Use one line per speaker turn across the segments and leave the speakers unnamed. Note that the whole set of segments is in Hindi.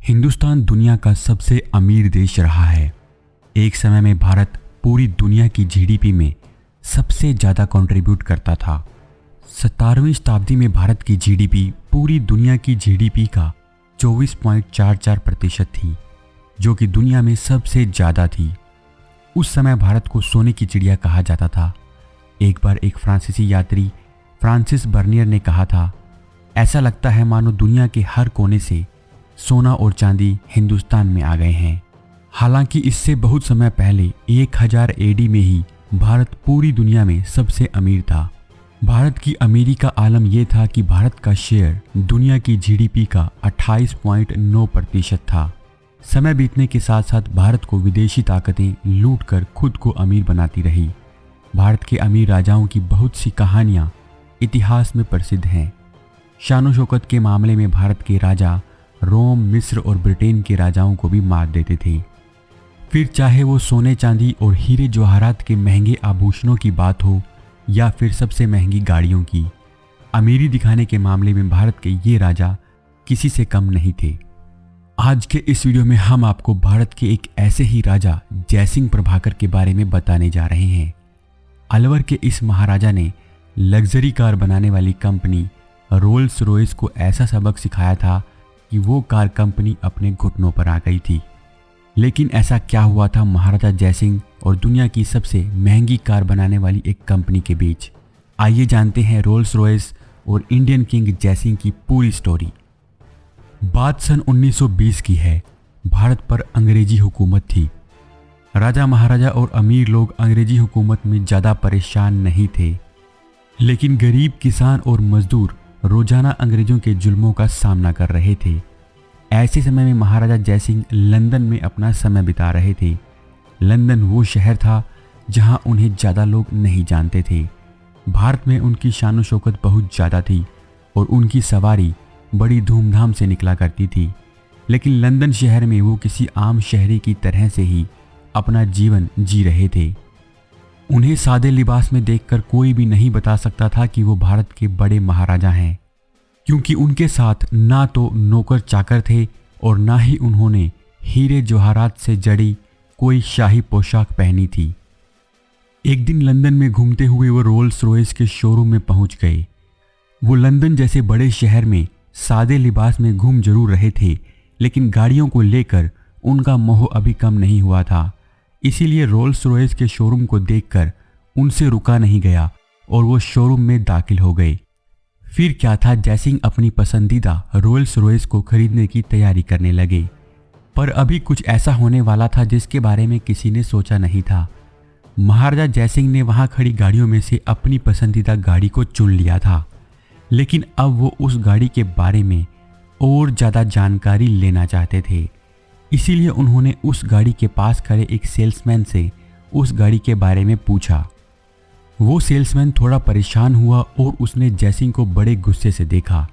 हिंदुस्तान दुनिया का सबसे अमीर देश रहा है। एक समय में भारत पूरी दुनिया की जीडीपी में सबसे ज़्यादा कंट्रीब्यूट करता था। 17वीं शताब्दी में भारत की जीडीपी पूरी दुनिया की जीडीपी का 24.44% थी, जो कि दुनिया में सबसे ज़्यादा थी। उस समय भारत को सोने की चिड़िया कहा जाता था। एक बार एक फ्रांसीसी यात्री फ्रांसिस बर्नियर ने कहा था, ऐसा लगता है मानो दुनिया के हर कोने से सोना और चांदी हिंदुस्तान में आ गए हैं। हालांकि इससे बहुत समय पहले 1000 एडी में ही भारत पूरी दुनिया में सबसे अमीर था। भारत की अमीरी का आलम यह था कि भारत का शेयर दुनिया की जीडीपी का 28.9% था। समय बीतने के साथ साथ भारत को विदेशी ताकतें लूटकर खुद को अमीर बनाती रही। भारत के अमीर राजाओं की बहुत सी कहानियां इतिहास में प्रसिद्ध हैं। शान शौकत के मामले में भारत के राजा रोम, मिस्र और ब्रिटेन के राजाओं को भी मार देते थे। फिर चाहे वो सोने चांदी और हीरे जवाहरात के महंगे आभूषणों की बात हो या फिर सबसे महंगी गाड़ियों की, अमीरी दिखाने के मामले में भारत के ये राजा किसी से कम नहीं थे। आज के इस वीडियो में हम आपको भारत के एक ऐसे ही राजा जयसिंह प्रभाकर के बारे में बताने जा रहे हैं। अलवर के इस महाराजा ने लग्जरी कार बनाने वाली कंपनी रोल्स रॉयस को ऐसा सबक सिखाया था कि वो कार कंपनी अपने घुटनों पर आ गई थी। लेकिन ऐसा क्या हुआ था महाराजा जयसिंह और दुनिया की सबसे महंगी कार बनाने वाली एक कंपनी के बीच? आइए जानते हैं रोल्स रॉयस और इंडियन किंग जयसिंह की पूरी स्टोरी। बात सन 1920 की है। भारत पर अंग्रेजी हुकूमत थी। राजा महाराजा और अमीर लोग अंग्रेजी हुकूमत में ज़्यादा परेशान नहीं थे, लेकिन गरीब किसान और मजदूर रोजाना अंग्रेजों के जुल्मों का सामना कर रहे थे। ऐसे समय में महाराजा जयसिंह लंदन में अपना समय बिता रहे थे। लंदन वो शहर था जहां उन्हें ज़्यादा लोग नहीं जानते थे। भारत में उनकी शान शौकत बहुत ज़्यादा थी और उनकी सवारी बड़ी धूमधाम से निकला करती थी। लेकिन लंदन शहर में वो किसी आम शहरी की तरह से ही अपना जीवन जी रहे थे। उन्हें सादे लिबास में देखकर कोई भी नहीं बता सकता था कि वो भारत के बड़े महाराजा हैं, क्योंकि उनके साथ ना तो नौकर चाकर थे और ना ही उन्होंने हीरे जवाहरात से जड़ी कोई शाही पोशाक पहनी थी। एक दिन लंदन में घूमते हुए वो रोल्स रॉयस के शोरूम में पहुंच गए। वो लंदन जैसे बड़े शहर में सादे लिबास में घूम जरूर रहे थे, लेकिन गाड़ियों को लेकर उनका मोह अभी कम नहीं हुआ था। इसीलिए रोल्स रॉयस के शोरूम को देखकर उनसे रुका नहीं गया और वो शोरूम में दाखिल हो गए। फिर क्या था, जयसिंह अपनी पसंदीदा रोल्स रॉयस को खरीदने की तैयारी करने लगे। पर अभी कुछ ऐसा होने वाला था जिसके बारे में किसी ने सोचा नहीं था। महाराजा जयसिंह ने वहां खड़ी गाड़ियों में से अपनी पसंदीदा गाड़ी को चुन लिया था, लेकिन अब वो उस गाड़ी के बारे में और ज़्यादा जानकारी लेना चाहते थे। इसीलिए उन्होंने उस गाड़ी के पास खड़े एक सेल्समैन से उस गाड़ी के बारे में पूछा। वो सेल्समैन थोड़ा परेशान हुआ और उसने जयसिंह को बड़े गुस्से से देखा,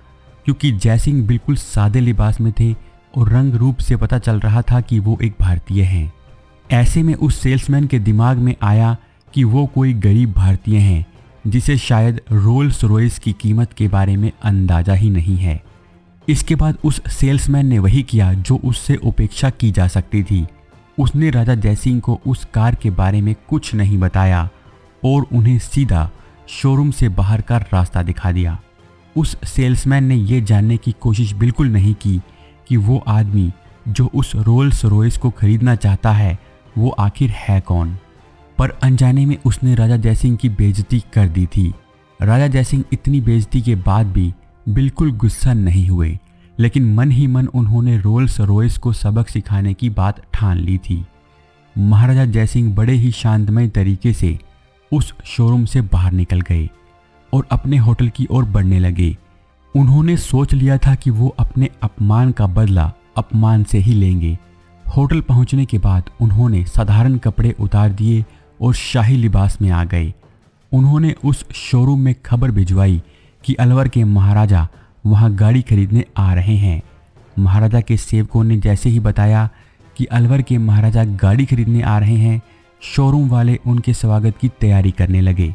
क्योंकि जयसिंह बिल्कुल सादे लिबास में थे और रंग रूप से पता चल रहा था कि वो एक भारतीय हैं। ऐसे में उस सेल्समैन के दिमाग में आया कि वो कोई गरीब भारतीय हैं जिसे शायद रोल्स रॉयस की कीमत के बारे में अंदाज़ा ही नहीं है। इसके बाद उस सेल्समैन ने वही किया जो उससे उपेक्षा की जा सकती थी। उसने राजा जयसिंह को उस कार के बारे में कुछ नहीं बताया और उन्हें सीधा शोरूम से बाहर का रास्ता दिखा दिया। उस सेल्समैन ने यह जानने की कोशिश बिल्कुल नहीं की कि वो आदमी जो उस रोल्स रॉयस को खरीदना चाहता है वो आखिर है कौन। पर अनजाने में उसने राजा जयसिंह की बेइज्जती कर दी थी। राजा जयसिंह इतनी बेइज्जती के बाद भी बिल्कुल गुस्सा नहीं हुए, लेकिन मन ही मन उन्होंने रोल्स रॉयस को सबक सिखाने की बात ठान ली थी। महाराजा जयसिंह बड़े ही शांतमय तरीके से उस शोरूम से बाहर निकल गए और अपने होटल की ओर बढ़ने लगे। उन्होंने सोच लिया था कि वो अपने अपमान का बदला अपमान से ही लेंगे। होटल पहुंचने के बाद उन्होंने साधारण कपड़े उतार दिए और शाही लिबास में आ गए। उन्होंने उस शोरूम में खबर भिजवाई कि अलवर के महाराजा वहां गाड़ी खरीदने आ रहे हैं। महाराजा के सेवकों ने जैसे ही बताया कि अलवर के महाराजा गाड़ी खरीदने आ रहे हैं, शोरूम वाले उनके स्वागत की तैयारी करने लगे।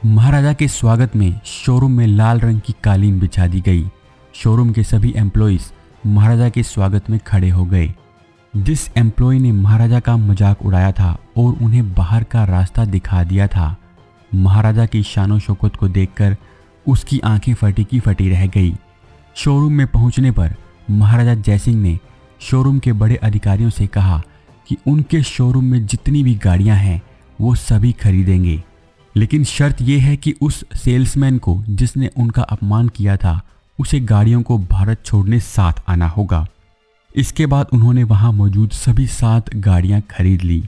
महाराजा के स्वागत में शोरूम में लाल रंग की कालीन बिछा दी गई। शोरूम के सभी एम्प्लॉइज महाराजा के स्वागत में खड़े हो गए। जिस एम्प्लॉय ने महाराजा का मजाक उड़ाया था और उन्हें बाहर का रास्ता दिखा दिया था, महाराजा की शानो शौकत को देखकर उसकी आंखें फटी की फटी रह गई। शोरूम में पहुंचने पर महाराजा जयसिंह ने शोरूम के बड़े अधिकारियों से कहा कि उनके शोरूम में जितनी भी गाड़ियां हैं वो सभी खरीदेंगे, लेकिन शर्त यह है कि उस सेल्समैन को जिसने उनका अपमान किया था उसे गाड़ियों को भारत छोड़ने साथ आना होगा। इसके बाद उन्होंने वहां मौजूद सभी 7 गाड़ियां खरीद ली।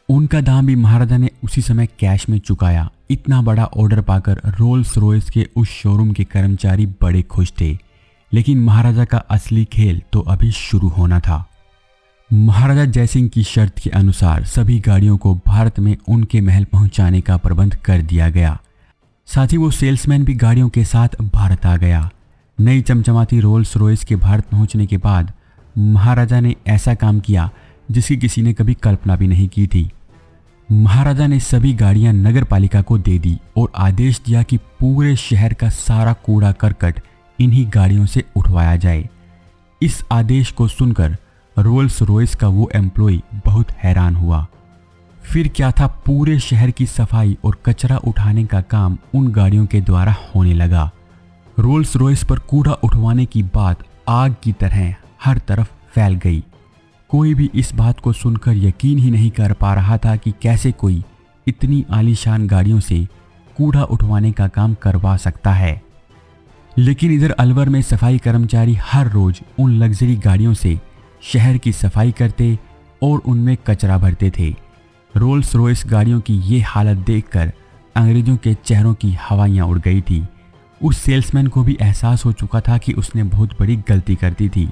उनका दाम भी महाराजा ने उसी समय कैश में चुकाया। इतना बड़ा ऑर्डर पाकर रोल्स रॉयस के उस शोरूम के कर्मचारी बड़े खुश थे, लेकिन महाराजा का असली खेल तो अभी शुरू होना था। महाराजा जयसिंह की शर्त के अनुसार सभी गाड़ियों को भारत में उनके महल पहुंचाने का प्रबंध कर दिया गया। साथ ही वो सेल्समैन भी गाड़ियों के साथ भारत आ गया। नई चमचमाती रोल्स रॉयस के भारत पहुंचने के बाद महाराजा ने ऐसा काम किया जिसकी किसी ने कभी कल्पना भी नहीं की थी। महाराजा ने सभी गाड़ियां नगर पालिका को दे दी और आदेश दिया कि पूरे शहर का सारा कूड़ा करकट इन्हीं गाड़ियों से उठवाया जाए। इस आदेश को सुनकर रोल्स रॉयस का वो एम्प्लॉय बहुत हैरान हुआ। फिर क्या था, पूरे शहर की सफाई और कचरा उठाने का काम उन गाड़ियों के द्वारा होने लगा। रोल्स रॉयस पर कूड़ा उठवाने की बात आग की तरह हर तरफ फैल गई। कोई भी इस बात को सुनकर यकीन ही नहीं कर पा रहा था कि कैसे कोई इतनी आलीशान गाड़ियों से कूड़ा उठवाने का काम करवा सकता है। लेकिन इधर अलवर में सफाई कर्मचारी हर रोज उन लग्जरी गाड़ियों से शहर की सफाई करते और उनमें कचरा भरते थे। रोल्स रॉयस गाड़ियों की ये हालत देखकर अंग्रेजों के चेहरों की हवाइयाँ उड़ गई थी। उस सेल्समैन को भी एहसास हो चुका था कि उसने बहुत बड़ी गलती कर दी थी।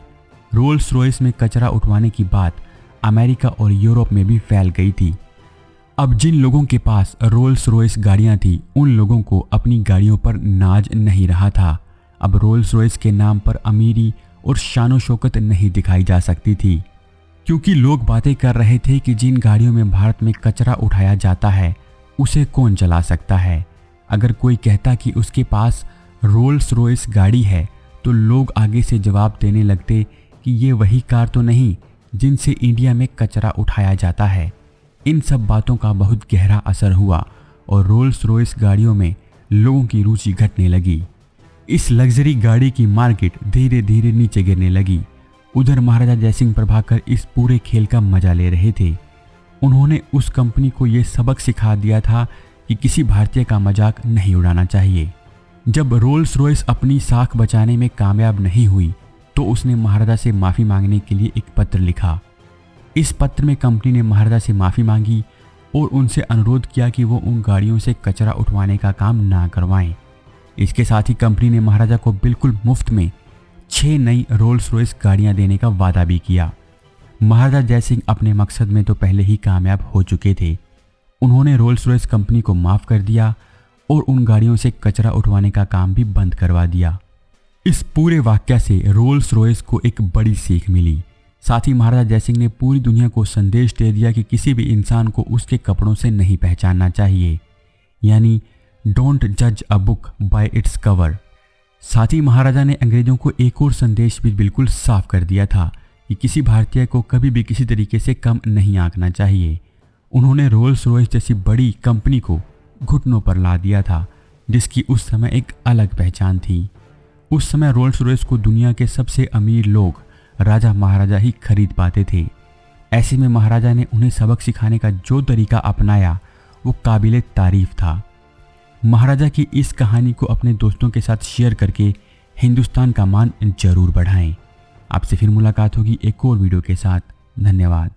रोल्स रॉयस में कचरा उठवाने की बात अमेरिका और यूरोप में भी फैल गई थी। अब जिन लोगों के पास रोल्स रॉयस गाड़ियां थी उन लोगों को अपनी गाड़ियों पर नाज नहीं रहा था। अब रोल्स रॉयस के नाम पर अमीरी और शानो शौकत नहीं दिखाई जा सकती थी, क्योंकि लोग बातें कर रहे थे कि जिन गाड़ियों में भारत में कचरा उठाया जाता है उसे कौन चला सकता है। अगर कोई कहता कि उसके पास रोल्स रॉयस गाड़ी है तो लोग आगे से जवाब देने लगते कि ये वही कार तो नहीं जिनसे इंडिया में कचरा उठाया जाता है। इन सब बातों का बहुत गहरा असर हुआ और रोल्स रॉयस गाड़ियों में लोगों की रुचि घटने लगी। इस लग्जरी गाड़ी की मार्केट धीरे धीरे नीचे गिरने लगी। उधर महाराजा जयसिंह प्रभाकर इस पूरे खेल का मजा ले रहे थे। उन्होंने उस कंपनी को यह सबक सिखा दिया था कि किसी भारतीय का मजाक नहीं उड़ाना चाहिए। जब रोल्स रॉयस अपनी साख बचाने में कामयाब नहीं हुई तो उसने महाराजा से माफ़ी मांगने के लिए एक पत्र लिखा। इस पत्र में कंपनी ने महाराजा से माफ़ी मांगी और उनसे अनुरोध किया कि वो उन गाड़ियों से कचरा उठवाने का काम ना करवाएं। इसके साथ ही कंपनी ने महाराजा को बिल्कुल मुफ्त में 6 नई रोल्स रॉयस गाड़ियां देने का वादा भी किया। महाराजा जयसिंह अपने मकसद में तो पहले ही कामयाब हो चुके थे। उन्होंने रोल्स रॉयस कंपनी को माफ़ कर दिया और उन गाड़ियों से कचरा उठवाने का काम भी बंद करवा दिया। इस पूरे वाकया से रोल्स रॉयस को एक बड़ी सीख मिली। साथ ही महाराजा जयसिंह ने पूरी दुनिया को संदेश दे दिया कि किसी भी इंसान को उसके कपड़ों से नहीं पहचानना चाहिए, यानी डोंट जज a book by its cover. साथ ही महाराजा ने अंग्रेजों को एक और संदेश भी बिल्कुल साफ कर दिया था कि किसी भारतीय को कभी भी किसी तरीके से कम नहीं आंकना चाहिए। उन्होंने रोल्स रॉयस जैसी बड़ी कंपनी को घुटनों पर ला दिया था, जिसकी उस समय एक अलग पहचान थी। उस समय रोल्स रॉयस को दुनिया के सबसे अमीर लोग, राजा महाराजा ही खरीद पाते थे। ऐसे में महाराजा ने उन्हें सबक सिखाने का जो तरीका अपनाया वो काबिले तारीफ था। महाराजा की इस कहानी को अपने दोस्तों के साथ शेयर करके हिंदुस्तान का मान जरूर बढ़ाएं। आपसे फिर मुलाकात होगी एक और वीडियो के साथ। धन्यवाद।